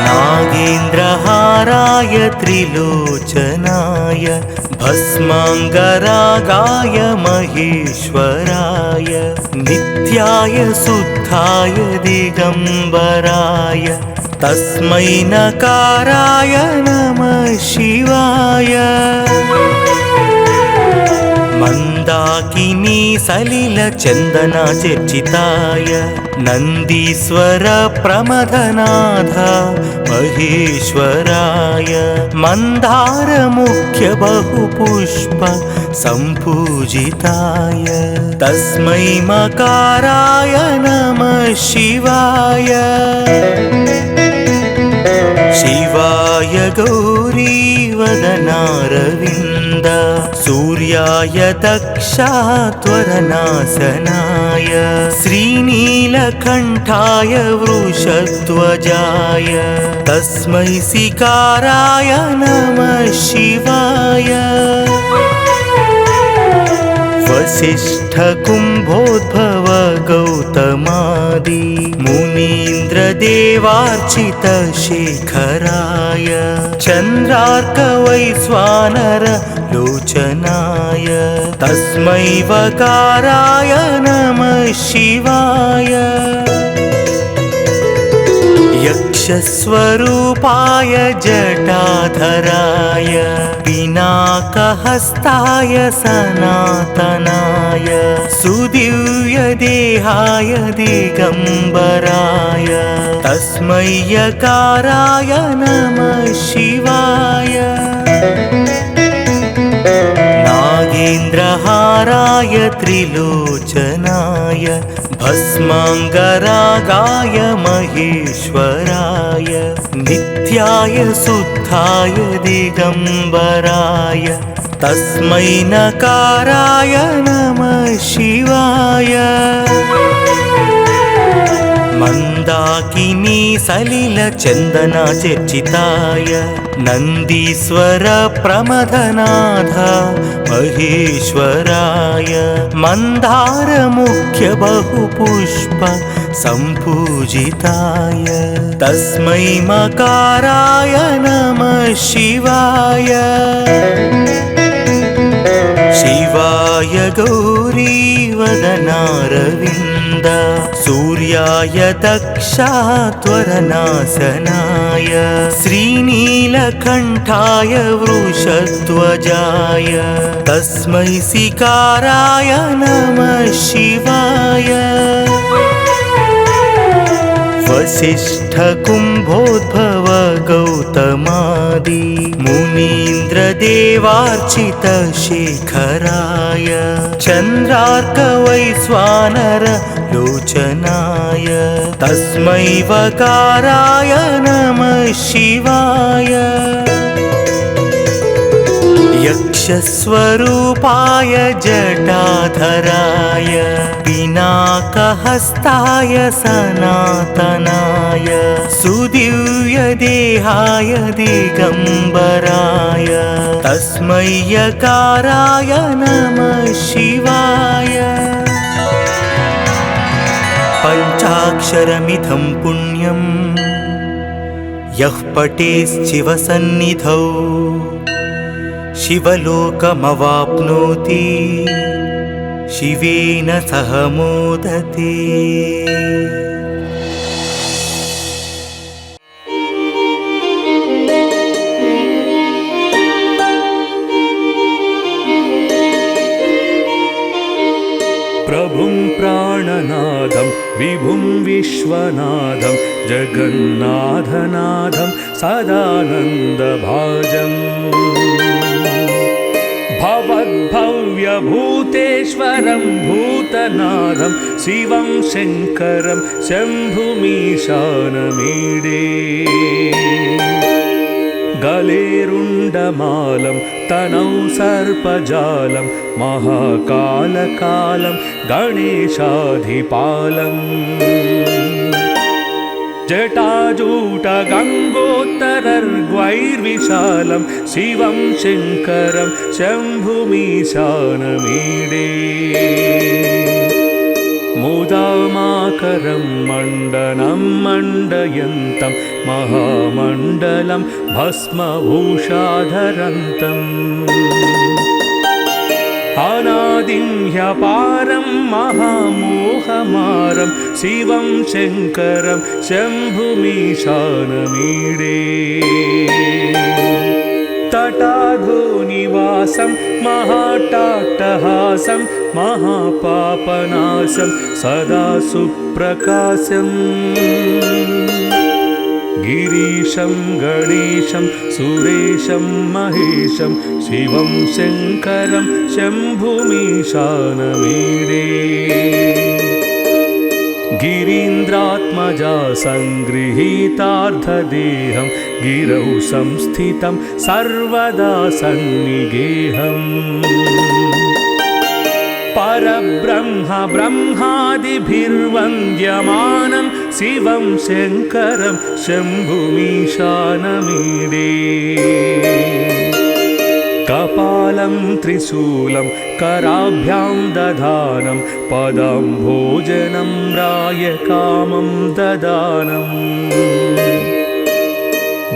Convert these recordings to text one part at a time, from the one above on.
नागेन्द्रहाराय त्रिलोचनाय भस्माङ्गरागाय महेश्वराय नित्याय शुद्धाय दिगम्बराय तस्मै नकाराय नमः शिवाय। मंदाकिनी सलिल चंदन चर्चिताय नंदीश्वर प्रमथनाथ महेश्वराय मंदार मुख्य बहुपुष्प संपूजिताय तस्मै मकाराय नमः शिवाय। शिवाय गौरीवदनारविन्द सूर्याय दक्षात्वरनाशनाय श्रीनीलकण्ठाय वृषध्वजाय तस्मै सिकाराय नमः शिवाय। वसिष्ठ कुम्भोद्भव गौतमादि मुनीन्द्र देवार्चित शेखराय चन्द्रार्क वैश्वानर लोचनाय तस्मै वकाराय नमः शिवाय। यक्षस्वरूपाय जटाधराय पिनाकहस्ताय सनातनाय सुदिव्यदेहाय दिगम्बराय तस्मै यकाराय नमः शिवाय। नागेन्द्रहाराय त्रिलोचनाय भस्माङ्गरागाय महेश्वराय नित्याय शुद्धाय दिगम्बराय तस्मै नकाराय नमः शिवाय। मंदाकिनी सलिल चंदन चर्चिताय नंदीश्वर प्रमथनाथ महेश्वराय मंदार मुख्य बहुपुष्प संपूजिताय तस्मै मकाराय नमः शिवाय। शिवाय गौरीवदनारविन्द सूर्याय दक्षात्वरनाशनाय श्रीनीलकण्ठाय वृषध्वजाय तस्मै सिकाराय नमः शिवाय। वसिष्ठ कुम्भोद्भव गौतमादि मुनीन्द्र देवार्चित शेखराय चन्द्रार्क वैश्वानर लोचनाय तस्मै वकाराय नमः शिवाय। यक्षस्वरूपाय जटाधराय पिनाकहस्ताय सनातनाय सुदिव्यदेहाय दिगम्बराय तस्मै यकाराय नमः शिवाय। पञ्चाक्षरमिदं पुण्यं यः पठेच्छिवसन्निधौ शिवलोकमवाप्नोति शिवेन सह मोदते। प्रभुं प्राणनादं विभुं विश्वनाथं जगन्नाथनाथं सदानन्दभाजम् भवद्भव्यभूतेश्वरं भूतनाथं शिवं शङ्करं शम्भुमीशानमीडे। गलेरुण्डमालं तनौ सर्पजालं महाकालकालं गणेशाधिपालम् जटाजूटगङ्गोत्तरर्ग्वैर्विशालं शिवं शङ्करं शम्भुमीशानमीडे। मुदामाकरं मण्डनं मण्डयन्तं महामण्डलं भस्मभूषाधरन्तम् अनादिं ह्यपारं महामोहमारं शिवं शङ्करं शम्भुमीशानमीडे तटाधोनिवासं महाट्टहासं महापापनाशं सदा सुप्रकाशम् गिरीशं गणेशं सुरेशं महेशं शिवं शङ्करं शम्भुमीशानमीडे गिरीन्द्रात्मजा सङ्गृहीतार्धदेहं गिरौ संस्थितं सर्वदा सन्निगेहम् परब्रह्म ब्रह्मादिभिर्वन्द्यमानं शिवं शङ्करं शम्भुमीशानमीडे कपालं त्रिशूलं कराभ्यां दधानं पदं भोजनं रायकामं ददानम्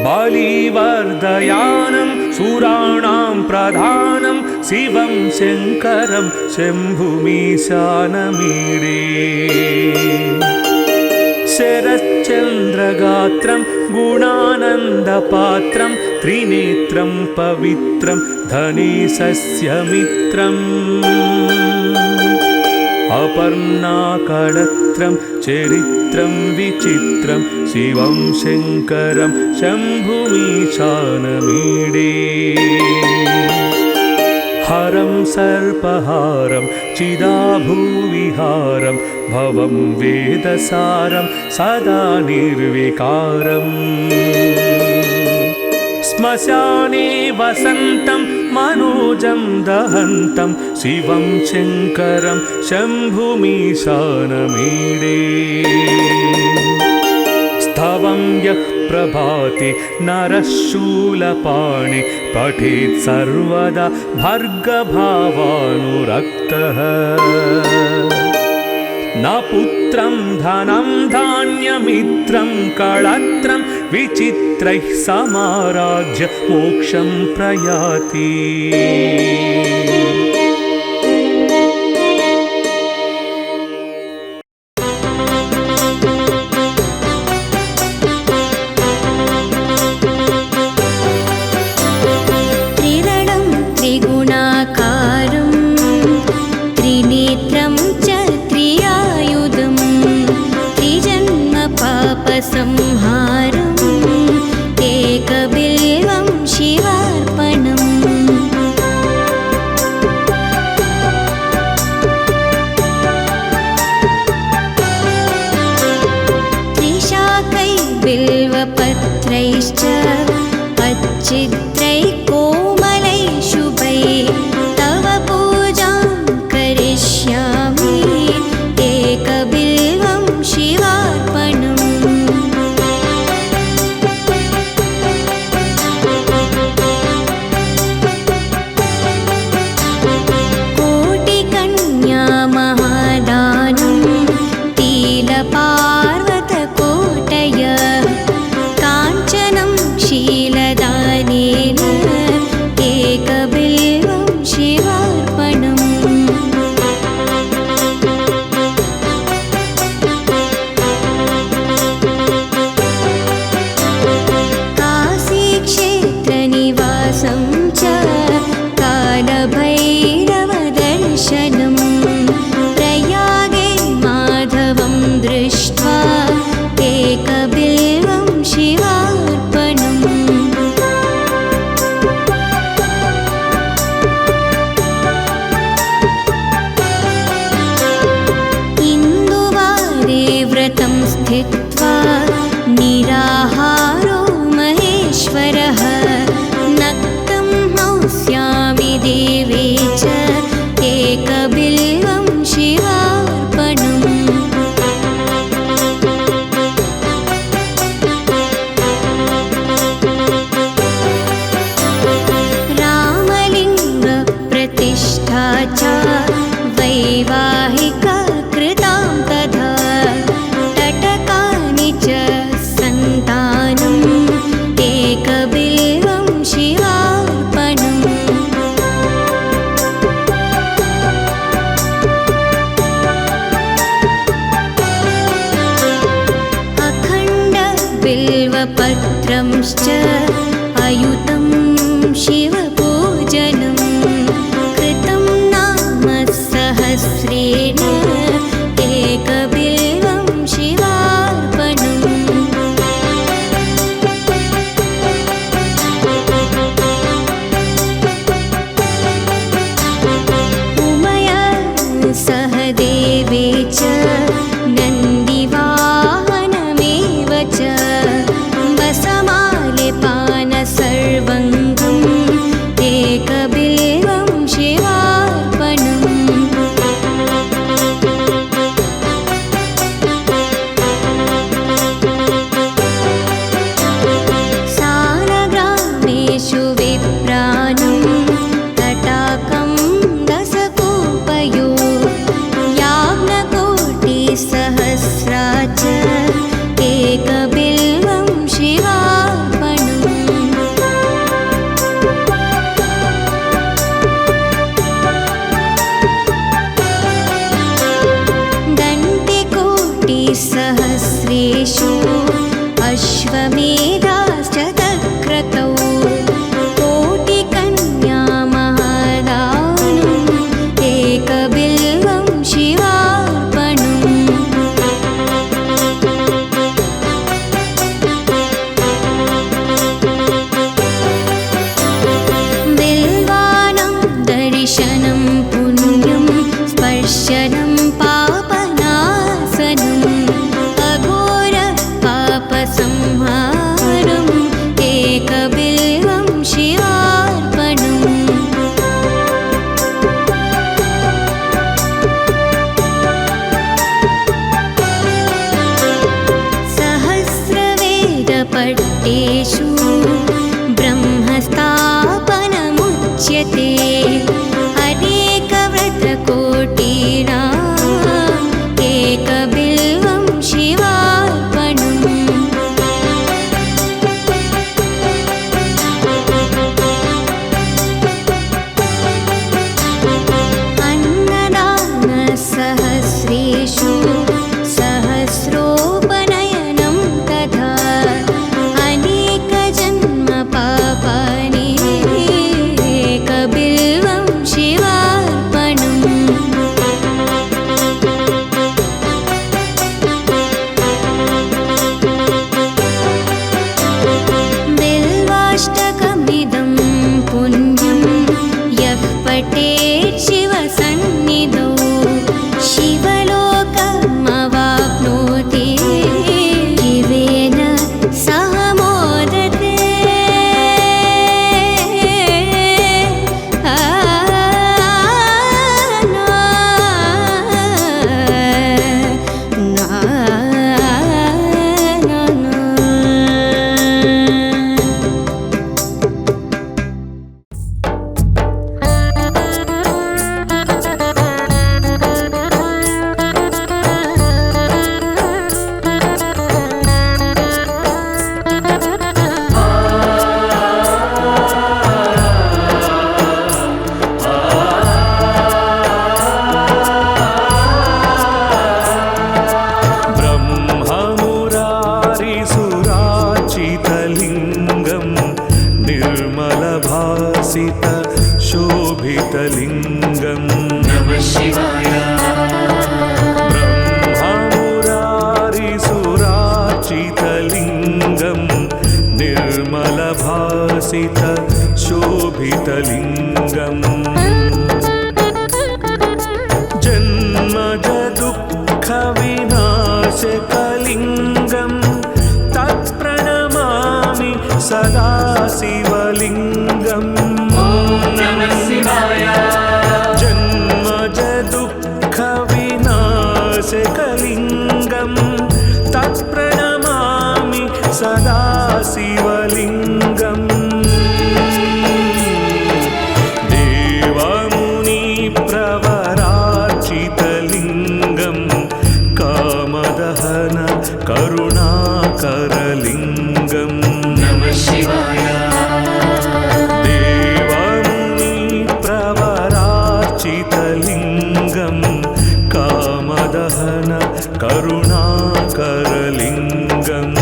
बलिवर्धयानं सुराणां प्रधानं शिवं शङ्करं शम्भुमीशानमीडे शरच्चन्द्रगात्रं गुणानन्दपात्रं त्रिनेत्रं पवित्रं धनेशस्य मित्रम् अपर्णाकळत्रं चरित्रं विचित्रं शिवं शङ्करं शम्भुमीशानमीडे हरं सर्पहारं चिदाभूविहारं भवं वेदसारं सदा निर्विकारम् श्मशाने वसन्तं मनोजं दहन्तं शिवं शङ्करं शम्भुमीशानमीडे स्तवं यः प्रभाते नरः शूलपाणि पठेत् सर्वदा भर्गभावानुरक्तः न पुत्रं धनं धान्यमित्रं कळत्रं विचित्रैः समाराज्य मोक्षं प्रयाति संहारम् एकबिल्वं शिवार्पणम् त्रिशाकैः बिल्वपत्रैश्च अच्छिद्रैः कोमलैः शुभैः तव पूजां करिष्यामि एकबिल्वं शिवार्पणम् पार्वतकोटय काञ्चनं शीलदानेन एकबिल्वं शिवार्पणम् काशीक्षेत्रनिवासं च कालभैरवदर्शनम् प्रयागे माधवं दृष्ट्वा एकबिल्वं शिवार्पणम् इन्दुवारे व्रतं स्थित्वा निराहारो महेश्वरः नक्तं हंस्यामि देवे च एकबिल्वं शिवार्पणम् रामलिङ्गप्रतिष्ठा च वैवाहिका कृतां बिल्वपत्रंश्च अयुतं शिवपूजनं कृतं नाम सहस्रेण एकबिल्वं शिवार्पणम् उमया सह देवे च नन्दिवाहनमेव च वसमालिपान सर्वङ्गम् एकबिल्वं शिवार्पणम् सालग्रामेषु विप्राणं तटाकं दशकूपयो याज्ञकोटिसहस्रा च एकबिल्वं शिवार्पणम् दण्डिकोटिसहस्रेषु अश्वमेधाश्च तक्रतौ कोटिकन्या महादानम् एकबिल्वं शिवार्पणम् बिल्वानां दर्शनं पुण्यं स्पर्शनं पापनाशनम् अघोर पापसंहारम् एकबिल्वं शिवार्पणम् सहस्रवेदपट्टेषु ब्रह्मस्थापनमुच्यते अनेकव्रतकोटीनाम् एकबिल्वं शिवार्पणम् अन्नदानसहस्रेषु सहस्रोपनयनं तथा अनेकजन्मपापानि एकबिल्वं शिवार्पणम् बिल्वाष्टकमिदं पुण्यं यः पठेत् शिवसन्निधौ शिवलोकमवाप्नोति शिवेन सह मोदते ब्रह्ममुरारिसुराचितलिङ्गं निर्मलभासित शोभितलिङ्गं नमः शिवाय ब्रह्ममुरारिसुराचितलिङ्गं निर्मलभासित शोभितलिङ्गम् जन्मजदुःखविनाशकलिङ्गं तत्प्रणमामि सदा शिवलिङ्गम् नमः शिवाय जन्मजदुःखविनाशकलिङ्गं तत्प्रणमामि सदा शिवलिङ्गम् देवमुनिप्रवरार्चितलिङ्गं कामदहन करुणाकरलिङ्गं नमः शिवाय देवमुनिप्रवरार्चितलिङ्गं कामदहन करुणाकरलिङ्गम्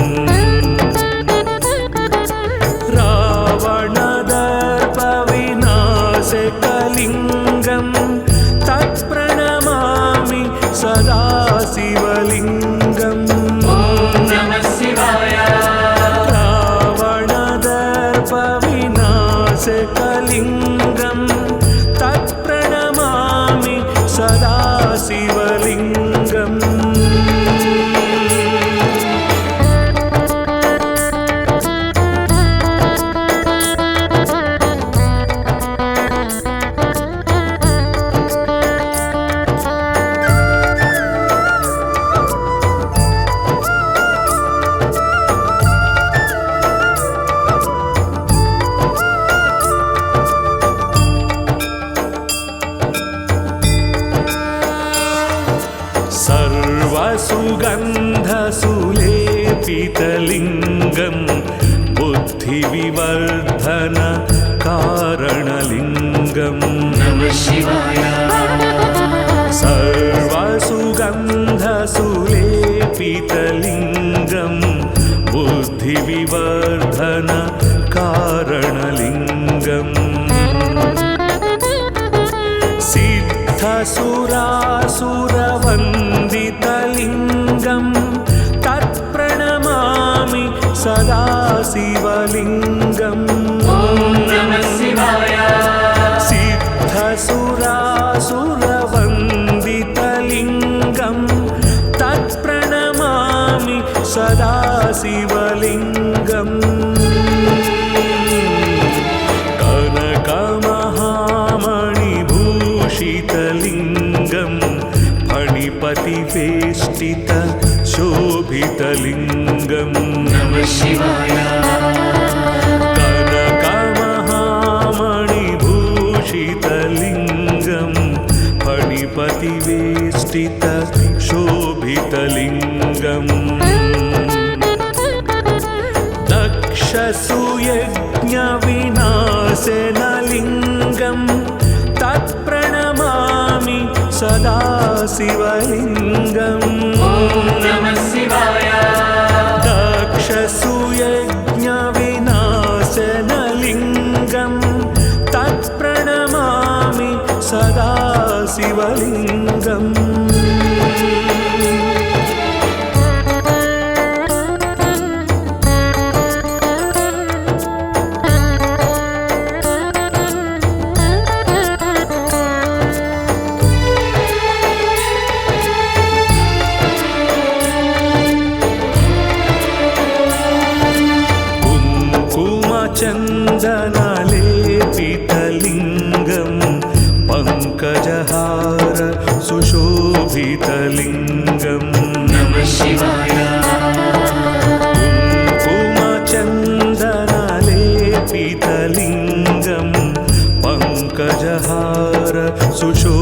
सर्वसुगन्धसुलेपितलिङ्गं बुद्धिविवर्धन कारणलिङ्गं नमः शिवाय सर्वसुगन्धसुलेपितलिङ्गं बुद्धिविवर्धन कारणलिङ्गं सिद्धसुरासुरवन्दितलिङ्गं तत्प्रणमामि सदा शिवलिङ्गं नमः शिवाय सिद्धसुरासुरवन्दितलिङ्गं तत्प्रणमामि सदा शिवलिङ्गं कनकमहामणिभूषितलिङ्गं फणिपतिवेष्टित शोभितलिङ्गं नमः शिवाय कनकमहामणिभूषितलिङ्गं फणिपतिवेष्टित शोभितलिङ्गं दक्षसुयज्ञविनाशनलिङ्गं तत्प्रणमामि सदा शिवलिङ्गं नमः शिवाय दक्षसुयज्ञविनाशनलिङ्गं तत्प्रणमामि सदा शिवलिङ्गम् चन्दनलेपितलिङ्गं पङ्कजहार सुशोभितलिङ्गं नमः शिवाय कुङ्कुमचन्दनलेपितलिङ्गं पङ्कजहार सुशोभितलिङ्गं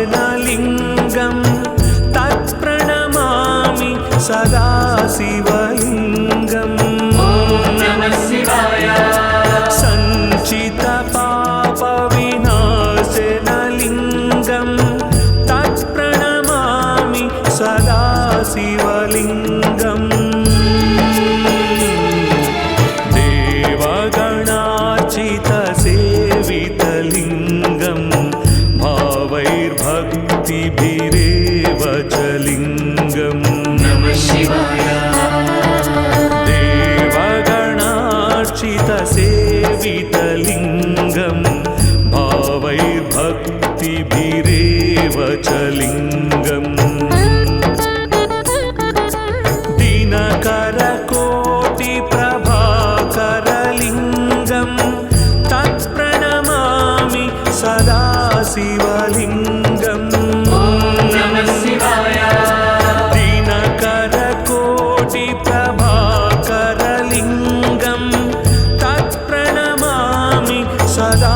सञ्चितपापविनाशनलिङ्गं तत्प्रणमामि सदा शिवलिङ्गं नमः शिवाय सञ्चितपापविनाशनलिङ्गं तत्प्रणमामि सदा शिवलिङ्गम् देवगणार्चितसेवितलिङ्गं भावैर्भक्तिभिरेव च लिङ्गं नमः शिवाय देवगणार्चितसेवितलिङ्गं भावैर्भक्तिभिरेव च लिङ्गं दिनकरकोटिप्रभाकरलिङ्गं तत्प्रणमामि सदा शिवलिङ्गं नमः शिवाय दिनकरकोटिप्रभाकरलिङ्गं तत्प्रणमामि सदा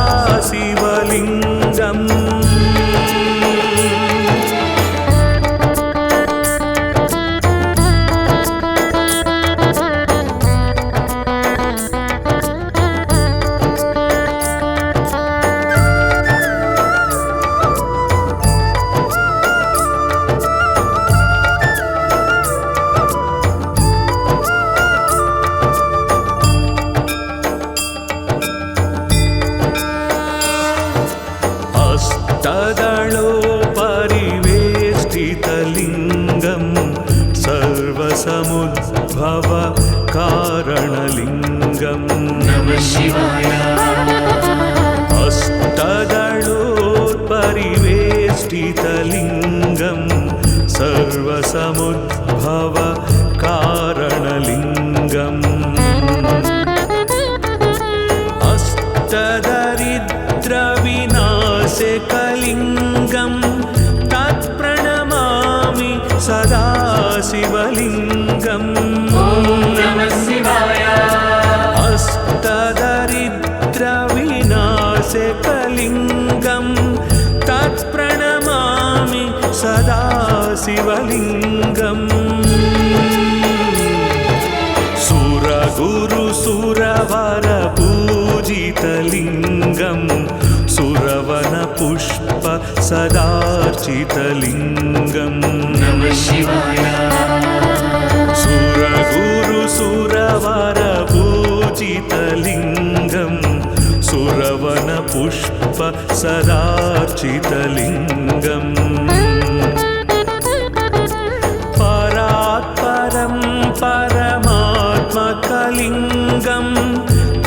शिवलिङ्गम् हस्तदलोपरिवेष्टितलिङ्गं सर्वसमुद्भव कारणलिङ्गं नमः शिवाय हस्तदलोपरिवेष्टितलिङ्गं सर्वसमुद्भव कारणलिङ्गम् अष्टदरिद्रविनाशकलिङ्गं तत्प्रणमामि सदा शिवलिङ्गं नमः शिवाय अष्टदरिद्रविनाशकलिङ्गं शिवलिङ्गं तत्प्रणमामि सदा शिवलिङ्गम् सुरगुरुसुरवर पूजितलिङ्गं सुरवनपुष्प सदार्चितलिङ्गं नमः शिवाय सुरगुरुसुरवर पूजितलिङ्गं सुरवनपुष्प सदार्चितलिङ्गम् परात्परं परमात्मकलिङ्गं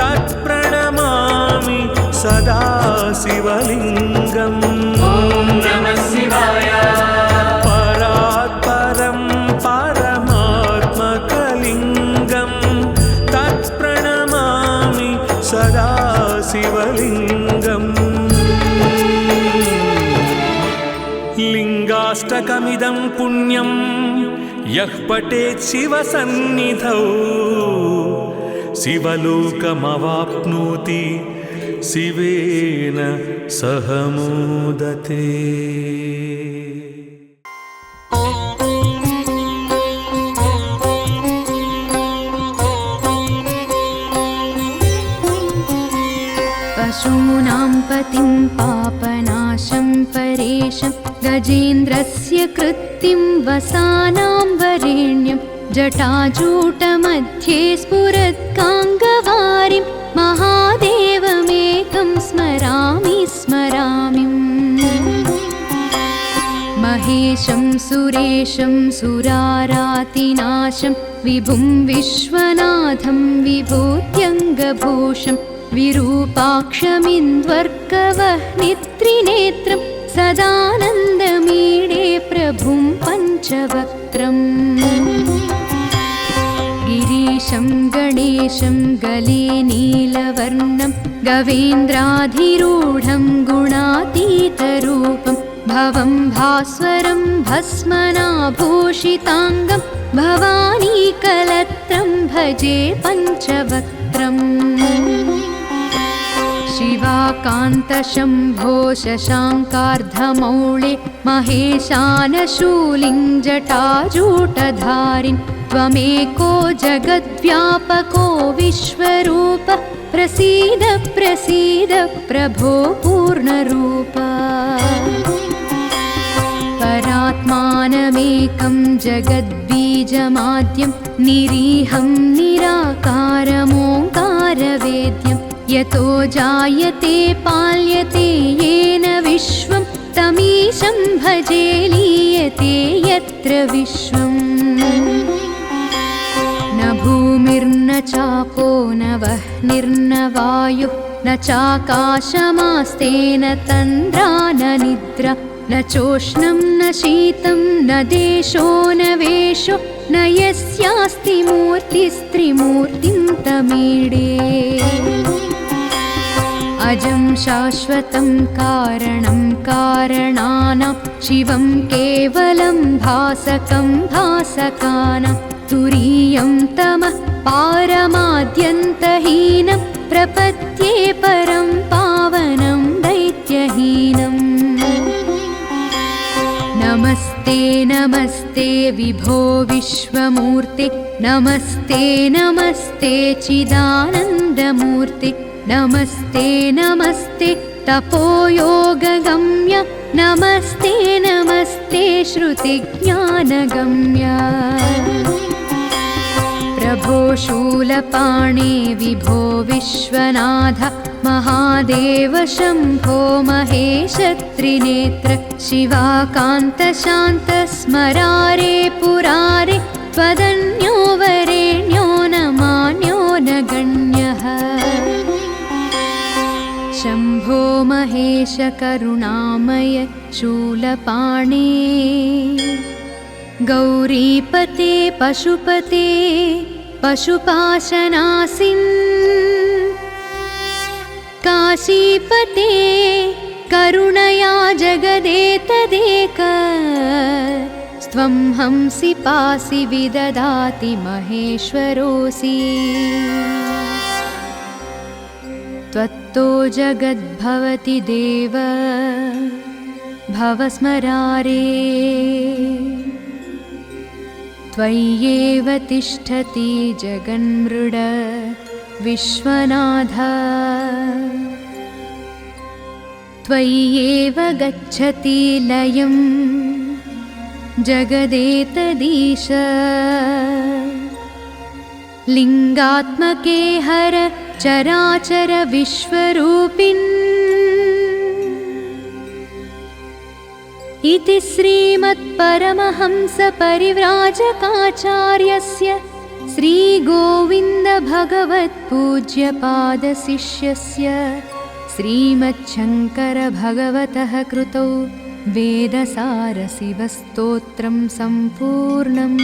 तत्प्रणमामि सदा शिवलिङ्गम् ॐ नमः शिवाय परात्परं परमात्मकलिङ्गं तत्प्रणमामि सदा शिवलिङ्गम् लिङ्गाष्टकमिदं पुण्यं यः पठेत् शिवसन्निधौ शिवलोकमवाप्नोति शिवेन सह मोदते। पशूनां पतिं पापनाशं परेशं गजेन्द्रस्य कृत्तिं वसानां वरेण्यं जटाजूटमध्ये स्फुरत्काङ्गवारिं महादेवमेकं स्मरामि स्मरामि महेशं सुरेशं सुरारातिनाशं विभुं विश्वनाथं विभूत्यङ्गभूषं विरूपाक्षमिन्द्वर्कवह्नित्रिनेत्रं सदानन्दमीडे प्रभुं पञ्चवक्त्रम् गिरीशं गणेशं गले नीलवर्णं गवेन्द्राधिरूढं गुणातीतरूपं भवं भास्वरं भस्मनाभूषिताङ्गं भवानीकलत्रं भजे पञ्चवक्त्रम् शिवाकान्तशम्भो शशाङ्कार्धमौळे महेशानशूलिं जटाजूटधारिन् त्वमेको जगद्व्यापको विश्वरूप प्रसीद प्रसीद प्रभो पूर्णरूप परात्मानमेकं जगद्बीजमाद्यं निरीहं निराकारमोङ्कारवेद्यं यतो जायते पाल्यते येन विश्वं तमीशं भजे लीयते यत्र विश्वम् न भूमिर्न चापो न वह्निर्न वायुः न चाकाशमास्तेन तन्द्रा न निद्रा न चोष्णं न शीतं न देशो न वेशो न यस्यास्ति मूर्तिस्त्रिमूर्तिं तमीडे अजं शाश्वतं कारणं कारणानां शिवं केवलं भासकं भासकानां तुरीयं तमः पारमाद्यन्तहीनं प्रपद्ये परं पावनं दैत्यहीनम् नमस्ते नमस्ते विभो विश्वमूर्ते नमस्ते नमस्ते चिदानन्दमूर्ते नमस्ते नमस्ते तपोयोगगम्य नमस्ते नमस्ते श्रुतिज्ञानगम्य प्रभो शूलपाणे विभो विश्वनाथ महादेव शम्भो महेश त्रिनेत्र शिवाकान्त शान्त स्मरारे पुरारे त्वदन्यो वरेण्यो न मान्यो न गण्यः शम्भो महेश करुणामय शूलपाणे गौरीपते पशुपते पशुपाशनासिन् काशीपते करुणया जगदेतदेक त्वं हंसि पासि विददाति महेश्वरोऽसि त्वत्तो जगद्भवति देव भवस्मरारे त्वय्येव तिष्ठति जगन्मृड विश्वनाथ त्वय्येव गच्छति लयं जगदेतदीश लिङ्गात्मके हर चराचर विश्वरूपिन् इति श्रीमत्परमहंसपरिव्राजकाचार्यस्य श्रीगोविन्दभगवत्पूज्यपादशिष्यस्य श्रीमच्छङ्करभगवतः कृतौ वेदसारशिवस्तोत्रं सम्पूर्णम्।